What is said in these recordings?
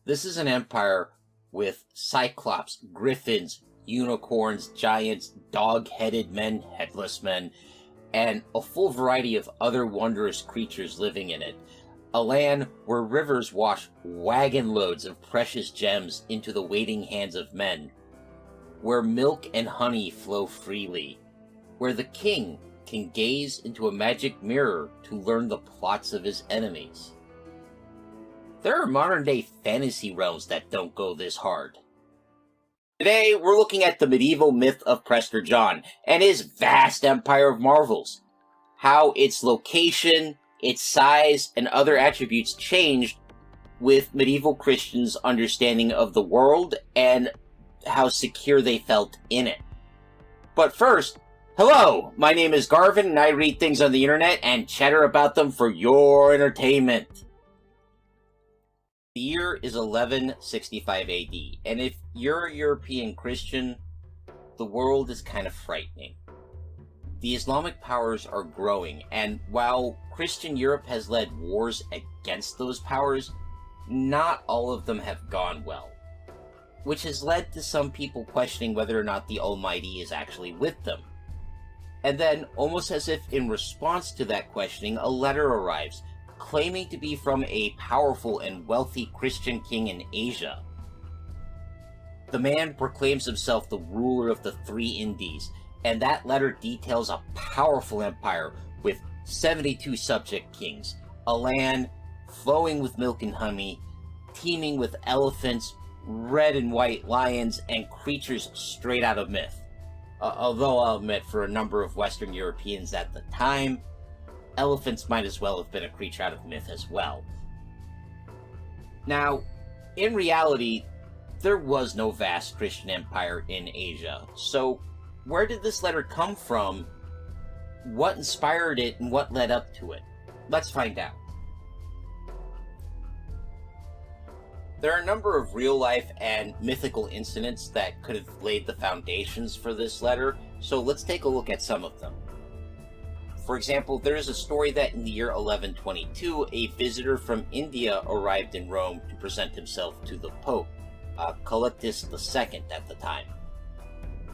This is an empire with cyclops, griffins, unicorns, giants, dog-headed men, headless men, and a full variety of other wondrous creatures living in it. A land where rivers wash wagon loads of precious gems into the waiting hands of men, where milk and honey flow freely, where the king can gaze into a magic mirror to learn the plots of his enemies. There are modern-day fantasy realms that don't go this hard. Today, we're looking at the medieval myth of Prester John and his vast empire of marvels. How its location, its size, and other attributes changed with medieval Christians' understanding of the world and how secure they felt in it. But first, hello! My name is Garvin and I read things on the internet and chatter about them for your entertainment. The year is 1165 AD, and if you're a European Christian, the world is kind of frightening. The Islamic powers are growing, and while Christian Europe has led wars against those powers, not all of them have gone well, which has led to some people questioning whether or not the Almighty is actually with them. And then, almost as if in response to that questioning, a letter arrives, claiming to be from a powerful and wealthy Christian king in Asia. The man proclaims himself the ruler of the three Indies, and that letter details a powerful empire with 72 subject kings, a land flowing with milk and honey, teeming with elephants, red and white lions, and creatures straight out of myth. Although I'll admit, for a number of Western Europeans at the time, elephants might as well have been a creature out of myth as well. Now, in reality, there was no vast Christian empire in Asia, so where did this letter come from? What inspired it and what led up to it? Let's find out. There are a number of real-life and mythical incidents that could have laid the foundations for this letter, so let's take a look at some of them. For example, there is a story that in the year 1122, a visitor from India arrived in Rome to present himself to the Pope, Calixtus II at the time.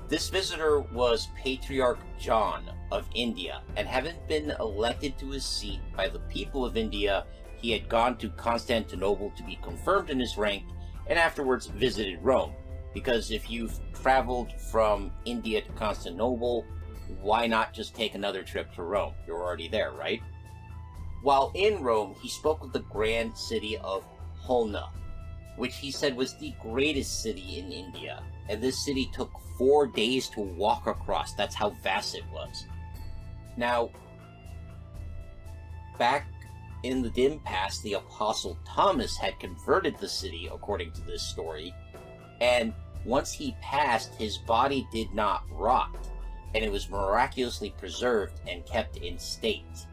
This visitor was Patriarch John of India, and having been elected to his seat by the people of India, he had gone to Constantinople to be confirmed in his rank, and afterwards visited Rome, because if you've traveled from India to Constantinople, why not just take another trip to Rome? You're already there, right? While in Rome, he spoke with the grand city of Holna, which he said was the greatest city in India, and this city took 4 days to walk across. That's how vast it was. Now, back in the dim past, the Apostle Thomas had converted the city, according to this story, and once he passed, his body did not rot, and it was miraculously preserved and kept in state.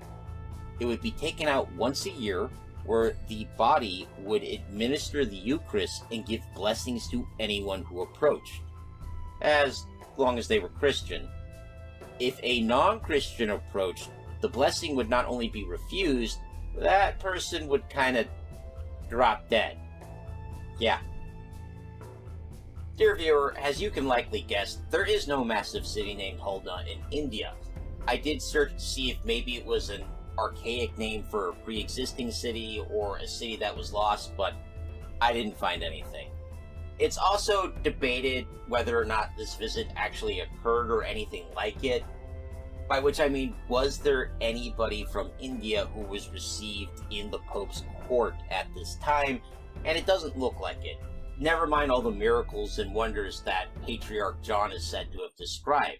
It would be taken out once a year, where the body would administer the Eucharist and give blessings to anyone who approached, as long as they were Christian. If a non-Christian approached, the blessing would not only be refused, that person would kind of drop dead. Yeah. Dear viewer, as you can likely guess, there is no massive city named Holna in India. I did search to see if maybe it was an archaic name for a pre-existing city or a city that was lost, but I didn't find anything. It's also debated whether or not this visit actually occurred or anything like it, by which I mean, was there anybody from India who was received in the Pope's court at this time? And it doesn't look like it. Never mind all the miracles and wonders that Patriarch John is said to have described.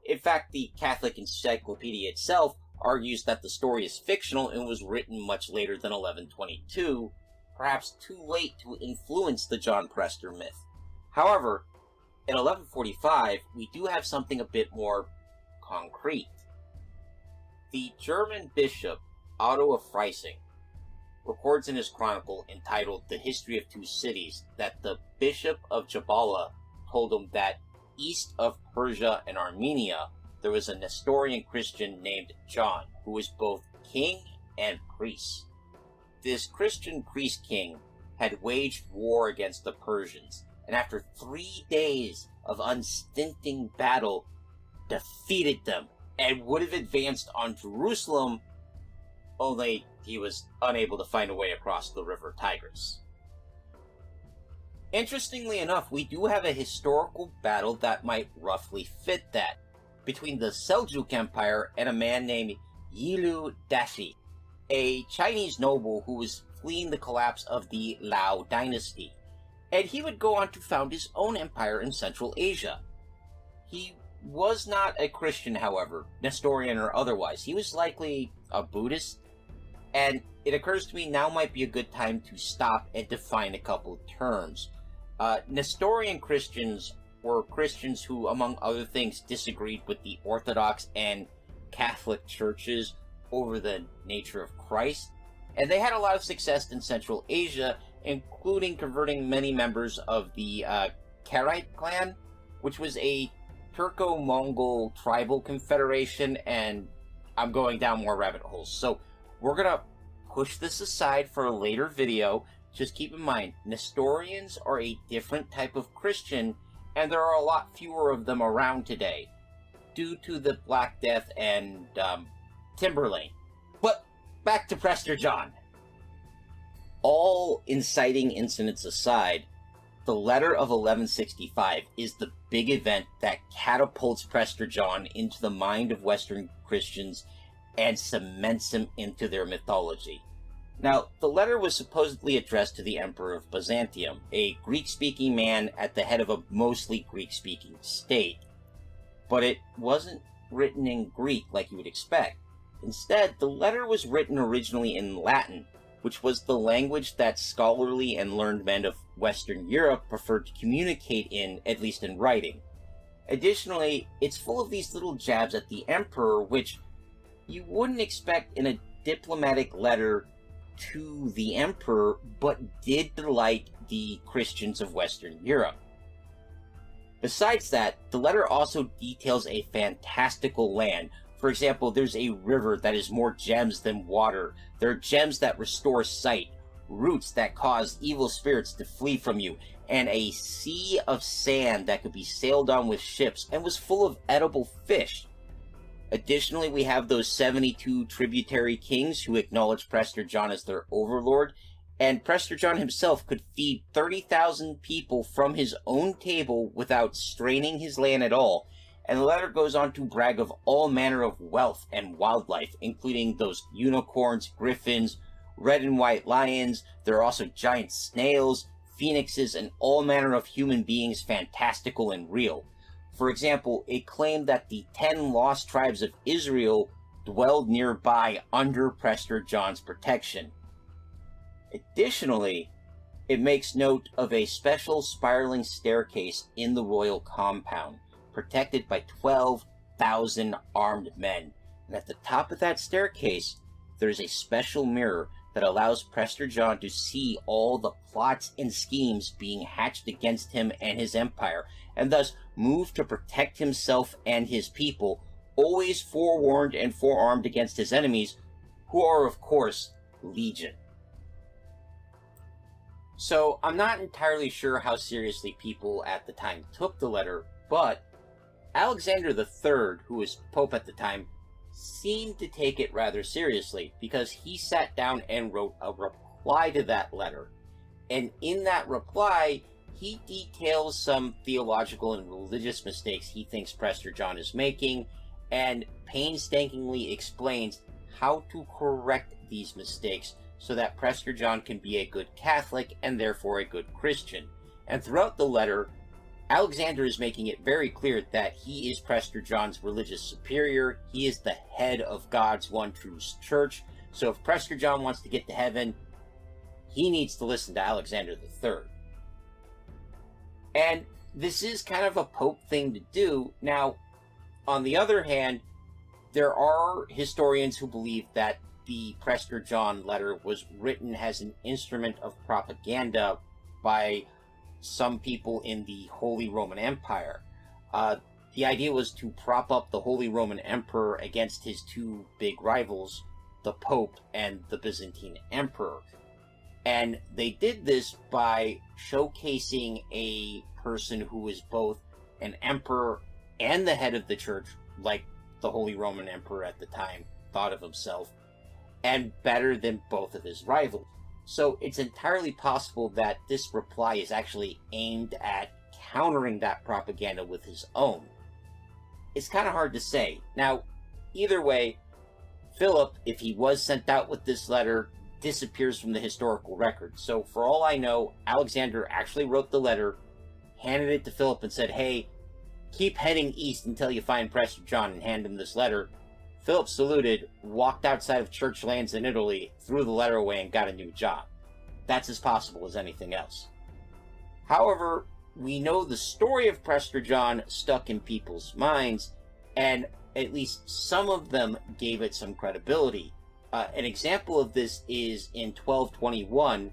In fact, the Catholic Encyclopedia itself argues that the story is fictional and was written much later than 1122, perhaps too late to influence the John Prester myth. However, in 1145, we do have something a bit more concrete. The German bishop, Otto of Freising, records in his chronicle entitled The History of Two Cities that the Bishop of Jabala told him that east of Persia and Armenia there was a Nestorian Christian named John who was both king and priest. This Christian priest king had waged war against the Persians, and after 3 days of unstinting battle, defeated them, and would have advanced on Jerusalem, only he was unable to find a way across the river Tigris. Interestingly enough, we do have a historical battle that might roughly fit that, between the Seljuk Empire and a man named Yilu Dashi, a Chinese noble who was fleeing the collapse of the Lao dynasty, and he would go on to found his own empire in Central Asia. He was not a Christian, however, Nestorian or otherwise. He was likely a Buddhist, and it occurs to me now might be a good time to stop and define a couple of terms. Nestorian Christians were Christians who, among other things, disagreed with the Orthodox and Catholic churches over the nature of Christ, and they had a lot of success in Central Asia, including converting many members of the Karaite clan, which was a Turco-Mongol tribal confederation, and I'm going down more rabbit holes. So we're going to push this aside for a later video. Just keep in mind, Nestorians are a different type of Christian, and there are a lot fewer of them around today, due to the Black Death and Timberlane. But back to Prester John. All inciting incidents aside, the letter of 1165 is the big event that catapults Prester John into the mind of Western Christians and cements him into their mythology. Now, the letter was supposedly addressed to the Emperor of Byzantium, a Greek-speaking man at the head of a mostly Greek-speaking state. But it wasn't written in Greek like you would expect. Instead, the letter was written originally in Latin, which was the language that scholarly and learned men of Western Europe preferred to communicate in, at least in writing. Additionally, it's full of these little jabs at the emperor, which you wouldn't expect in a diplomatic letter to the emperor, but did delight the Christians of Western Europe. Besides that, the letter also details a fantastical land. For example, there's a river that is more gems than water. There are gems that restore sight, roots that cause evil spirits to flee from you, and a sea of sand that could be sailed on with ships and was full of edible fish. Additionally, we have those 72 tributary kings who acknowledge Prester John as their overlord, and Prester John himself could feed 30,000 people from his own table without straining his land at all. And the letter goes on to brag of all manner of wealth and wildlife, including those unicorns, griffins, red and white lions. There are also giant snails, phoenixes, and all manner of human beings, fantastical and real. For example, it claimed that the 10 lost tribes of Israel dwelled nearby under Prester John's protection. Additionally, it makes note of a special spiraling staircase in the royal compound, protected by 12,000 armed men. And at the top of that staircase, there's a special mirror that allows Prester John to see all the plots and schemes being hatched against him and his empire, and thus move to protect himself and his people, always forewarned and forearmed against his enemies, who are, of course, legion. So, I'm not entirely sure how seriously people at the time took the letter, but Alexander III, who was Pope at the time, seemed to take it rather seriously, because he sat down and wrote a reply to that letter. And in that reply, he details some theological and religious mistakes he thinks Prester John is making, and painstakingly explains how to correct these mistakes so that Prester John can be a good Catholic and therefore a good Christian. And throughout the letter, Alexander is making it very clear that he is Prester John's religious superior. He is the head of God's one true church. So if Prester John wants to get to heaven, he needs to listen to Alexander III. And this is kind of a Pope thing to do. Now, on the other hand, there are historians who believe that the Prester John letter was written as an instrument of propaganda by some people in the Holy Roman Empire. The idea was to prop up the Holy Roman Emperor against his two big rivals, the Pope and the Byzantine Emperor. And they did this by showcasing a person who was both an emperor and the head of the church, like the Holy Roman Emperor at the time thought of himself, and better than both of his rivals. So it's entirely possible that this reply is actually aimed at countering that propaganda with his own. It's kind of hard to say. Now, either way, Philip, if he was sent out with this letter, disappears from the historical record. So for all I know, Alexander actually wrote the letter, handed it to Philip, and said, hey, keep heading east until you find Prester John, and hand him this letter. Philip saluted, walked outside of church lands in Italy, threw the letter away, and got a new job. That's as possible as anything else. However, we know the story of Prester John stuck in people's minds, and at least some of them gave it some credibility. An example of this is in 1221,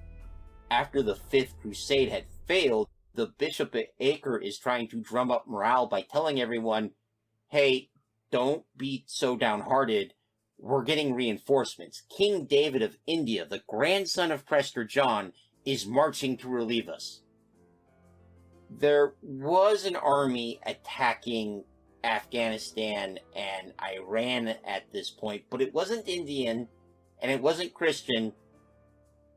after the Fifth Crusade had failed, the Bishop of Acre is trying to drum up morale by telling everyone, hey, don't be so downhearted. We're getting reinforcements. King David of India, the grandson of Prester John, is marching to relieve us. There was an army attacking Afghanistan and Iran at this point, but it wasn't Indian and it wasn't Christian.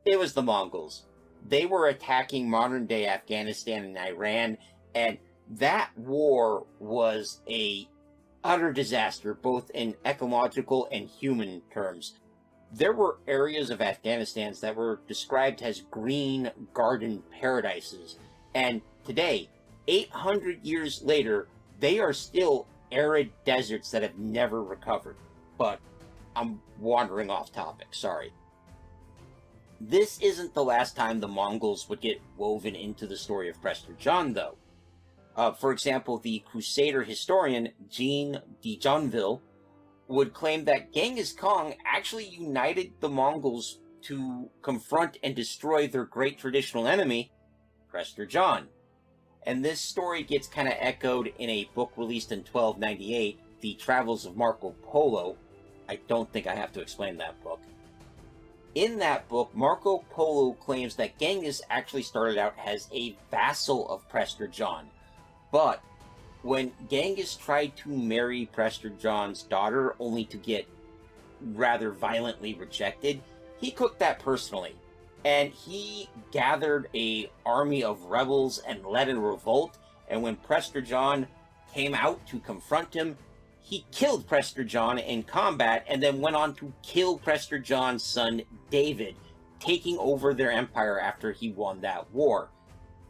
It was the Mongols. They were attacking modern-day Afghanistan and Iran, and that war was a utter disaster, both in ecological and human terms. There were areas of Afghanistan that were described as green garden paradises, and today, 800 years later, they are still arid deserts that have never recovered. But I'm wandering off topic, sorry. This isn't the last time the Mongols would get woven into the story of Prester John, though. For example, the Crusader historian Jean de Jonville would claim that Genghis Khan actually united the Mongols to confront and destroy their great traditional enemy, Prester John. And this story gets kind of echoed in a book released in 1298, The Travels of Marco Polo. I don't think I have to explain that book. In that book, Marco Polo claims that Genghis actually started out as a vassal of Prester John. But when Genghis tried to marry Prester John's daughter only to get rather violently rejected, he took that personally. And he gathered an army of rebels and led a revolt. And when Prester John came out to confront him, he killed Prester John in combat and then went on to kill Prester John's son David, taking over their empire after he won that war.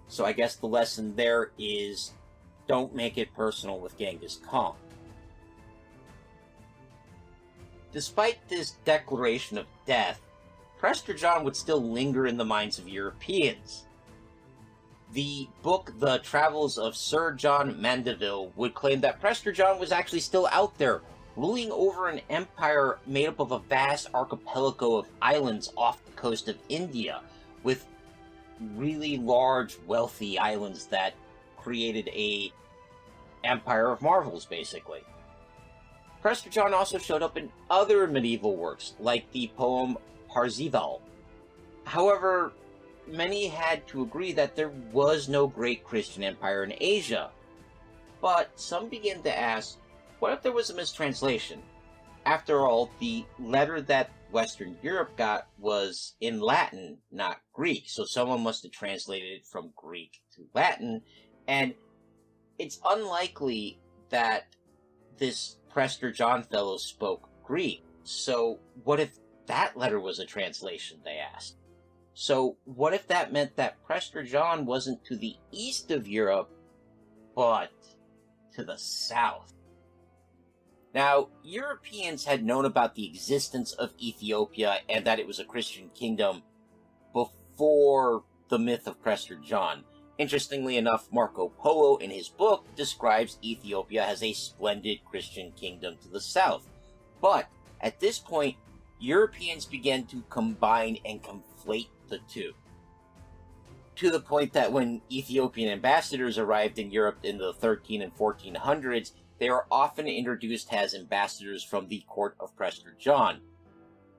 So I guess the lesson there is, don't make it personal with Genghis Khan. Despite this declaration of death, Prester John would still linger in the minds of Europeans. The book The Travels of Sir John Mandeville would claim that Prester John was actually still out there, ruling over an empire made up of a vast archipelago of islands off the coast of India, with really large, wealthy islands that created a empire of marvels, basically. Prester John also showed up in other medieval works, like the poem Parzival. However, many had to agree that there was no great Christian empire in Asia. But some began to ask, what if there was a mistranslation? After all, the letter that Western Europe got was in Latin, not Greek, so someone must have translated it from Greek to Latin, and it's unlikely that this Prester John fellow spoke Greek. So what if that letter was a translation, they asked. So what if that meant that Prester John wasn't to the east of Europe, but to the south? Now, Europeans had known about the existence of Ethiopia and that it was a Christian kingdom before the myth of Prester John. Interestingly enough, Marco Polo in his book describes Ethiopia as a splendid Christian kingdom to the south. But at this point, Europeans began to combine and conflate the two. To the point that when Ethiopian ambassadors arrived in Europe in the 13 and 1400s, they were often introduced as ambassadors from the court of Prester John.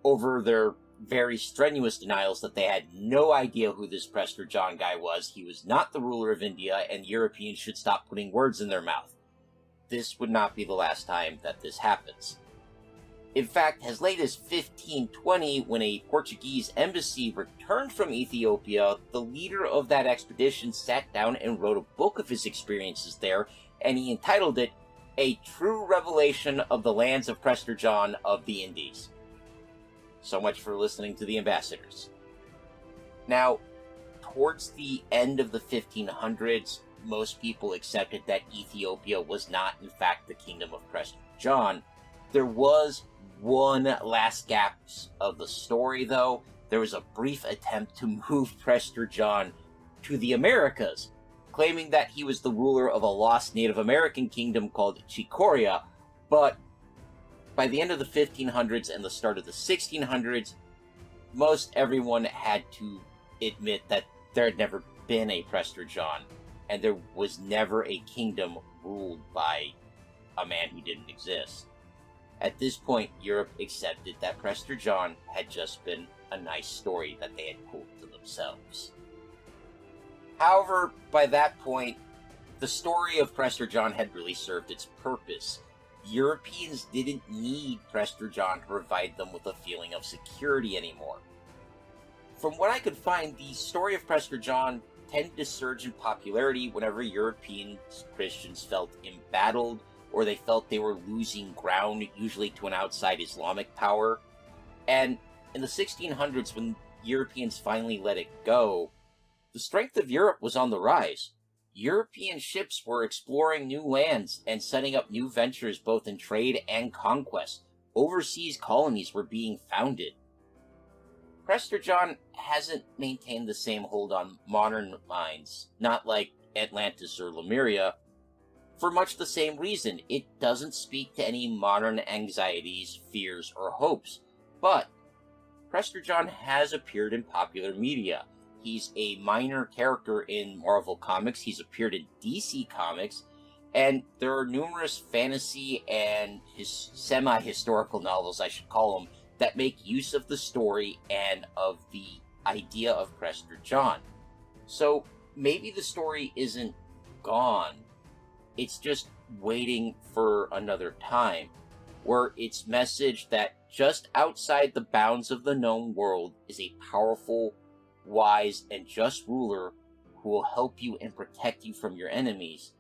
Over their very strenuous denials that they had no idea who this Prester John guy was. He was not the ruler of India, and Europeans should stop putting words in their mouth. This would not be the last time that this happens. In fact, as late as 1520, when a Portuguese embassy returned from Ethiopia, the leader of that expedition sat down and wrote a book of his experiences there, and he entitled it, A True Revelation of the Lands of Prester John of the Indies. So much for listening to the ambassadors. Now, towards the end of the 1500s, most people accepted that Ethiopia was not, in fact, the Kingdom of Prester John. There was one last gap of the story, though. There was a brief attempt to move Prester John to the Americas, claiming that he was the ruler of a lost Native American kingdom called Chikoria, but by the end of the 1500s and the start of the 1600s, most everyone had to admit that there had never been a Prester John, and there was never a kingdom ruled by a man who didn't exist. At this point, Europe accepted that Prester John had just been a nice story that they had told to themselves. However, by that point, the story of Prester John had really served its purpose. Europeans didn't need Prester John to provide them with a feeling of security anymore. From what I could find, the story of Prester John tended to surge in popularity whenever European Christians felt embattled, or they felt they were losing ground, usually to an outside Islamic power. And in the 1600s, when Europeans finally let it go, the strength of Europe was on the rise. European ships were exploring new lands and setting up new ventures both in trade and conquest. Overseas colonies were being founded. Prester John hasn't maintained the same hold on modern minds, not like Atlantis or Lemuria, for much the same reason. It doesn't speak to any modern anxieties, fears, or hopes. But Prester John has appeared in popular media. He's a minor character in Marvel Comics. He's appeared in DC Comics. And there are numerous fantasy and semi-historical novels, I should call them, that make use of the story and of the idea of Prester John. So maybe the story isn't gone. It's just waiting for another time, where its message that just outside the bounds of the known world is a powerful, wise, and just ruler who will help you and protect you from your enemies.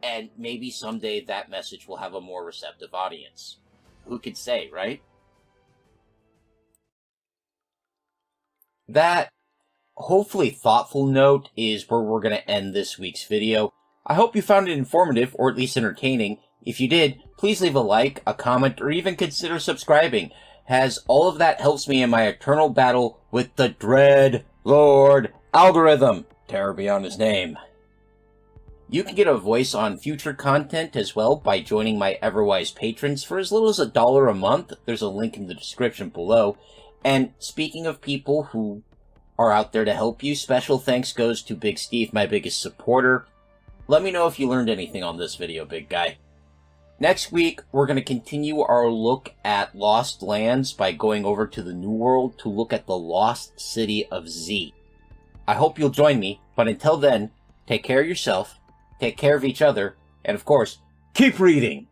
And maybe someday that message will have a more receptive audience. Who could say, right? That hopefully thoughtful note is where we're going to end this week's video. I hope you found it informative, or at least entertaining. If you did, please leave a like, a comment, or even consider subscribing, as all of that helps me in my eternal battle with the Dread Lord algorithm. Terror beyond his name. You can get a voice on future content as well by joining my Everwise patrons for as little as $1 a month. There's a link in the description below. And speaking of people who are out there to help you, special thanks goes to Big Steve, my biggest supporter. Let me know if you learned anything on this video, big guy. Next week, we're going to continue our look at Lost Lands by going over to the New World to look at the lost city of Z. I hope you'll join me, but until then, take care of yourself, take care of each other, and of course, keep reading!